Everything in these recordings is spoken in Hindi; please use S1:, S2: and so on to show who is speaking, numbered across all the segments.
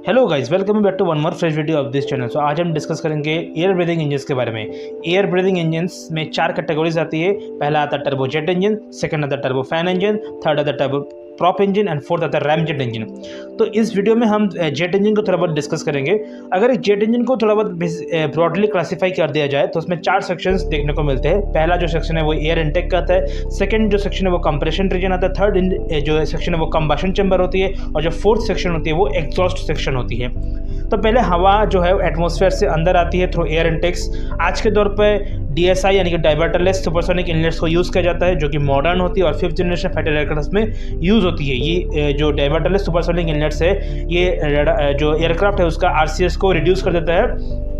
S1: Hello guys, welcome back to one more fresh video of this channel. So आज हम डिस्कस करेंगे एयर ब्रीदिंग इंजन्स के बारे में। एयर ब्रीदिंग इंजन्स में 4 कैटेगरीज आती है। पहला आता है टर्बो जेट इंजन, सेकंड आता है टर्बो फैन इंजन, थर्ड आता है turbo prop engine and fourth आता है रैम जेट इंजन। तो इस वीडियो में हम जेट इंजन को थोड़ा बहुत डिस्कस करेंगे। अगर एक जेट इंजन को थोड़ा बहुत ब्रॉडली क्लासीफाई कर दिया जाए तो उसमें 4 सेक्शंस देखने को मिलते हैं। पहला जो सेक्शन है वो एयर इनटेक का आता है, सेकंड जो सेक्शन है वो कंप्रेशन रीजन आता है, थर्ड जो सेक्शन है वो कंबशन चैम्बर होती है, और जो फोर्थ सेक्शन होती है वो एग्जॉस्ट सेक्शन होती है। तो पहले हवा जो है एटमॉस्फेयर से अंदर आती है थ्रू एयर इनटेक्स। आज के दौर पे DSI यानी कि डाइवर्टरलेस सुपरसोनिक इनलेट्स को यूज़ किया जाता है, जो कि मॉडर्न होती है और 5th जनरेशन फाइटर एयरक्राफ्ट में यूज़ होती है। ये जो डाइवर्टरलेस सुपरसोनिक इनलेट्स है, ये जो एयरक्राफ्ट है उसका RCS को रिड्यूस कर देता है।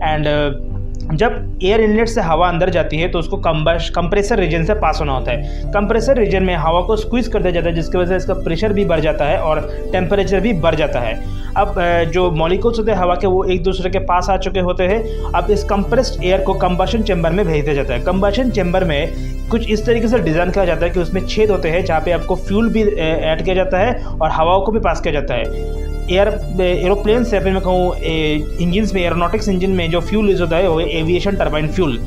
S1: एंड जब एयर इनलेट से हवा अंदर जाती है तो उसको कंप्रेसर रीजन से पास होना होता है। कंप्रेसर रीजन में हवा को स्क्वीज कर दिया जाता है, जिसकी वजह से इसका प्रेशर भी बढ़ जाता है और टेम्परेचर भी बढ़ जाता है। अब जो मॉलिक्यूल्स होते हैं हवा के, वो एक दूसरे के पास आ चुके होते हैं। अब इस कंप्रेस्ड एयर को कंबशन चैम्बर में भेज दिया जाता है। कंबशन चैम्बर में कुछ इस तरीके से डिज़ाइन किया जाता है कि उसमें छेद होते हैं जहाँ पे आपको फ्यूल भी ऐड किया जाता है और हवाओं को भी पास किया जाता है। एरोप्लेन से फिर मैं कहूँ इंजन्स में, एरोनॉटिक्स इंजन में जो फ्यूल यूज होता है वो एविएशन टर्बाइन फ्यूल।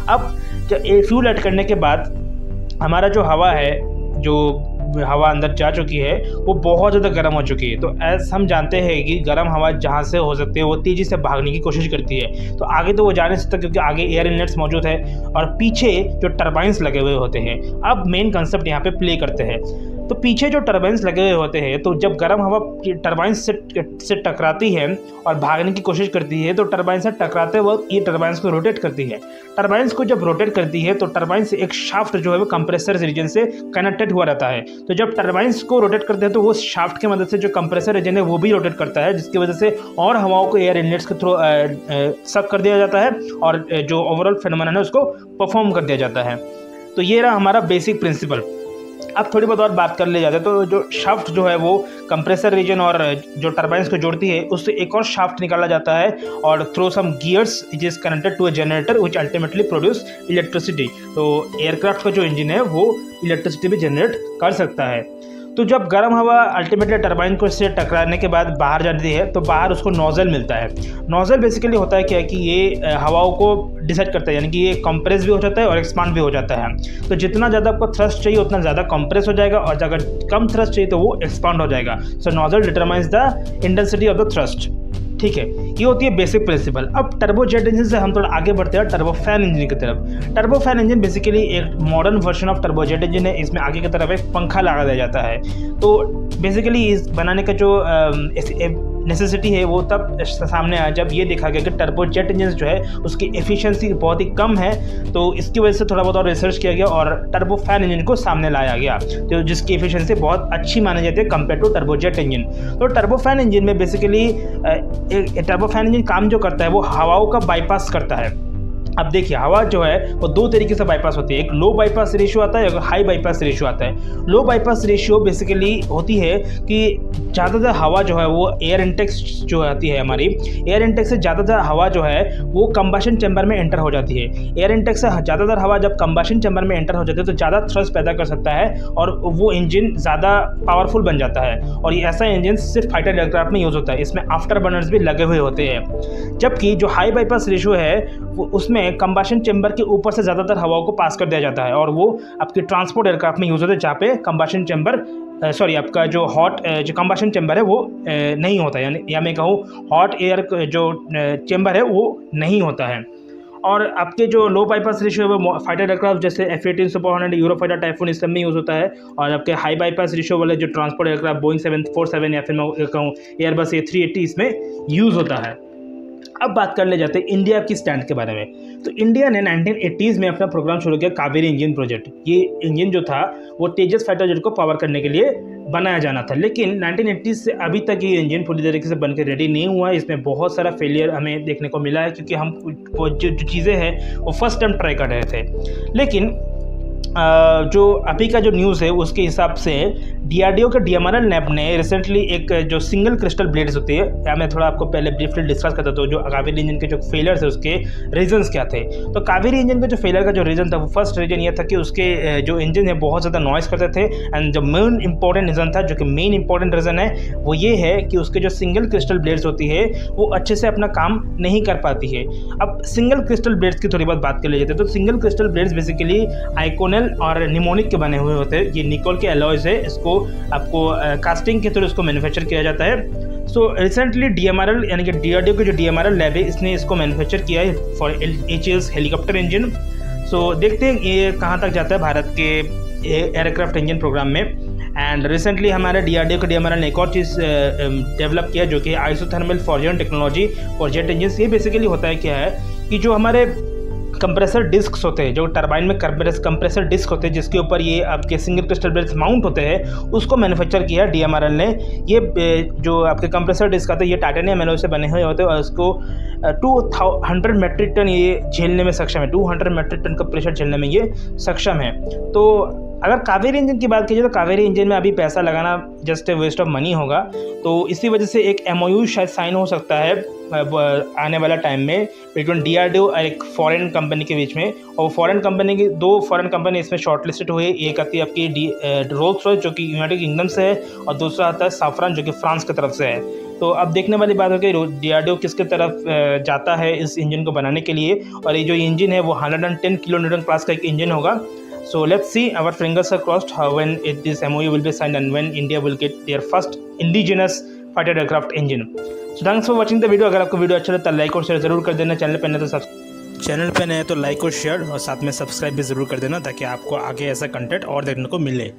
S1: अब जब फ्यूल ऐड करने के बाद हमारा जो हवा है, जो हवा अंदर जा चुकी है, वो बहुत ज़्यादा गर्म हो चुकी है। तो ऐसा हम जानते हैं कि गर्म हवा जहाँ से हो सकती है वो तेज़ी से भागने की कोशिश करती है। तो आगे तो वो जा नहीं सकता क्योंकि आगे एयर इनलेट्स मौजूद है और पीछे जो टर्बाइंस लगे हुए होते हैं। अब मेन कंसेप्ट यहाँ पे प्ले करते हैं। तो पीछे जो टर्बाइंस लगे हुए होते हैं, तो जब गर्म हवा टर्बाइंस से टकराती है और भागने की कोशिश करती है, तो टर्बाइन से टकराते वक्त ये टर्बाइंस को रोटेट करती है। टर्बाइंस को जब रोटेट करती है तो टर्बाइन से एक शाफ्ट जो है वो कंप्रेसर रीजन से कनेक्टेड हुआ रहता है। तो जब टर्बाइंस को रोटेट करते हैं तो वो शाफ्ट की मदद से जो कंप्रेसर रीजन है वो भी रोटेट करता है, जिसकी वजह से और हवाओं को एयर इनलेट्स के थ्रू सक कर दिया जाता है और जो ओवरऑल फिनोमेनन है उसको परफॉर्म कर दिया जाता है। तो ये रहा हमारा बेसिक प्रिंसिपल। अब थोड़ी बहुत और बात कर ले जाते हैं तो जो शाफ्ट जो है वो कंप्रेसर रीजन और जो टर्बाइंस को जोड़ती है, उससे एक और शाफ्ट निकाला जाता है और through some gears it is connected to a generator which ultimately produce electricity. तो एयरक्राफ्ट का जो इंजन है वो इलेक्ट्रिसिटी भी जनरेट कर सकता है। तो जब गर्म हवा अल्टीमेटली टरबाइन को इससे टकराने के बाद बाहर जाती है तो बाहर उसको नोजल मिलता है। नोजल बेसिकली होता है क्या कि ये हवाओं को डिसाइड करता है, यानी कि ये कंप्रेस भी हो जाता है और एक्सपांड भी हो जाता है। तो जितना ज़्यादा आपको थ्रस्ट चाहिए उतना ज़्यादा कंप्रेस हो जाएगा और अगर कम थ्रस्ट चाहिए तो वो एक्सपांड हो जाएगा। So nozzle determines the intensity of the thrust. ठीक है, ये होती है बेसिक प्रिंसिपल। अब टर्बो जेट इंजन से हम थोड़ा आगे बढ़ते हैं टर्बो फैन इंजन की तरफ। टर्बो फैन इंजन बेसिकली एक modern version of turbo jet engine है। इसमें आगे की तरफ एक पंखा लगा दिया जाता है। तो बेसिकली इस बनाने का जो नेसेसिटी है वो तब सामने आया जब ये देखा गया कि टर्बो जेट इंजन जो है उसकी एफिशिएंसी बहुत ही कम है। तो इसकी वजह से थोड़ा बहुत और रिसर्च किया गया और टर्बो फैन इंजन को सामने लाया गया, तो जिसकी एफिशिएंसी बहुत अच्छी मानी जाती है compare to turbo jet engine. तो टर्बो फैन इंजन में बेसिकली टर्बो फैन इंजन काम जो करता है वो हवाओं का बाईपास करता है। अब देखिए, हवा जो है वो 2 तरीके से बाईपास होती है। एक लो बाईपास रेशियो आता है, एक हाई बाईपास रेशियो आता है। लो बाईपास रेशियो बेसिकली होती है कि ज़्यादातर हवा जो है वो एयर इंटेक्स जो आती है हमारी, एयर इंटेक्स से ज़्यादातर हवा जो है वो कंबशन चैम्बर में एंटर हो जाती है। एयर इंटेक्स से ज़्यादातर हवा जब कंबशन चैम्बर में एंटर हो जाती है तो ज़्यादा थ्रस्ट पैदा कर सकता है और वो इंजन ज़्यादा पावरफुल बन जाता है। और ये ऐसा इंजन सिर्फ फाइटर एयरक्राफ्ट में यूज़ होता है। इसमें आफ्टर बर्नर्स भी लगे हुए होते हैं। जबकि जो हाई बाईपास रेशियो है उसमें कंबशन चैम्बर के ऊपर से ज़्यादातर हवाओं को पास कर दिया जाता है और वो आपके ट्रांसपोर्ट एयरक्राफ्ट में यूज़ होता है, जहाँ पे कंबशन चैम्बर आपका जो जो कंबशन चैम्बर है वो नहीं होता, यानी या मैं कहूँ हॉट एयर जो चैम्बर है वो नहीं होता है। और आपके जो लो बाईपास रेशियो है वो फाइटर एयरक्राफ्ट जैसे F-18 सुपर 100 यूरोफाइटर टाइफून इस सब में यूज़ होता है। और आपके हाई बाईपास रेशियो वाले जो ट्रांसपोर्ट एयरक्राफ्ट बोइंग 747 या फिर मैं कहूँ एयरबस A380 इसमें यूज़ होता है। अब बात कर ले जाते हैं इंडिया की स्टैंड के बारे में। तो इंडिया ने 1980s में अपना प्रोग्राम शुरू किया, कावेरी इंजन प्रोजेक्ट। ये इंजन जो था वो तेजस फाइटर जेट को पावर करने के लिए बनाया जाना था, लेकिन 1980s से अभी तक ये इंजन पूरी तरीके से बनकर रेडी नहीं हुआ है। इसमें बहुत सारा फेलियर हमें देखने को मिला है क्योंकि हम जो चीज़ें हैं वो फर्स्ट टाइम ट्राई कर रहे थे। लेकिन जो अभी का जो न्यूज़ है उसके हिसाब से डीआरडीओ के डीएमआरएल लैब ने रिसेंटली एक जो सिंगल क्रिस्टल ब्लेड्स होती है, या मैं थोड़ा आपको पहले ब्रीफली डिस्कस करता हूँ जो कावेरी इंजन के जो फेलियर्स है उसके रीजंस क्या थे। तो कावेरी इंजन का जो फेलियर का जो रीज़न था वो फर्स्ट रीजन ये था कि उसके जो इंजन है बहुत ज़्यादा नॉइस करते थे। एंड जो मेन इंपॉर्टेंट रीज़न था, जो कि मेन इंपॉर्टेंट रीज़न है, वो ये है कि उसके जो सिंगल क्रिस्टल ब्लेड्स होती है वो अच्छे से अपना काम नहीं कर पाती है। अब सिंगल क्रिस्टल ब्लेड्स की थोड़ी बहुत बात कर ली जाती है। तो सिंगल क्रिस्टल ब्लेड्स बेसिकली आइकोनल और निमोनिक के बने हुए होते हैं। ये निकोल के अलॉयज है, इसको आपको कास्टिंग के थ्रू इसको मैन्युफैक्चर किया जाता है। सो रिसेंटली डीएमआरएल यानी कि डीआरडीओ की जो डीएमआरएल लैब है इसने इसको मैन्युफैक्चर किया है for HAS helicopter engine. So देखते हैं ये कहाँ तक जाता है भारत के एयरक्राफ्ट इंजन प्रोग्राम में। एंड रिसेंटली हमारे डीआरडीओ के डीएमआरएल ने एक और चीज़ डेवलप किया जो कि isothermal forging technology for jet engine. ये बेसिकली होता है क्या है कि जो हमारे कंप्रेसर डिस्क्स होते हैं, जो टरबाइन में कंप्रेसर डिस्क होते हैं जिसके ऊपर ये आपके सिंगल क्रिस्टल ब्लेड्स माउंट होते हैं, उसको मैन्युफैक्चर किया डीएमआरएल ने। ये जो आपके कंप्रेसर डिस्क आते हैं ये टाइटेनियम एलॉय से बने हुए होते हैं और इसको 200 मेट्रिक टन ये झेलने में सक्षम है। 200 मेट्रिक टन का प्रेशर झेलने में ये सक्षम है। तो अगर कावेरी इंजन की बात की जाए तो कावेरी इंजन में अभी पैसा लगाना जस्ट वेस्ट ऑफ मनी होगा। तो इसी वजह से एक एमओयू शायद साइन हो सकता है आने वाला टाइम में बिटवीन डीआरडीओ और एक फॉरेन कंपनी के बीच में। और फॉरेन कंपनी की 2 फॉरेन कंपनी इसमें शॉर्टलिस्टेड हुई। एक आती है आपकी रोल्स रॉयस जो कि यूनाइटेड किंगडम से है और दूसरा आता है साफरान जो कि फ्रांस की तरफ से है। तो अब देखने वाली बात है कि डीआरडीओ किसके तरफ जाता है इस इंजन को बनाने के लिए। और ये जो इंजन है वो 110 किलो न्यूटन क्लास का एक इंजन होगा। So let's see, our fingers are crossed when this MOU will be signed and when India will get their first indigenous fighter aircraft engine. So thanks for watching the video. अगर आपको वीडियो अच्छा लगता है लाइक और शेयर जरूर कर देना। चैनल पे नए तो लाइक और शेयर और साथ में सब्सक्राइब भी ज़रूर कर देना ताकि आपको आगे ऐसा कंटेंट और देखने को मिले।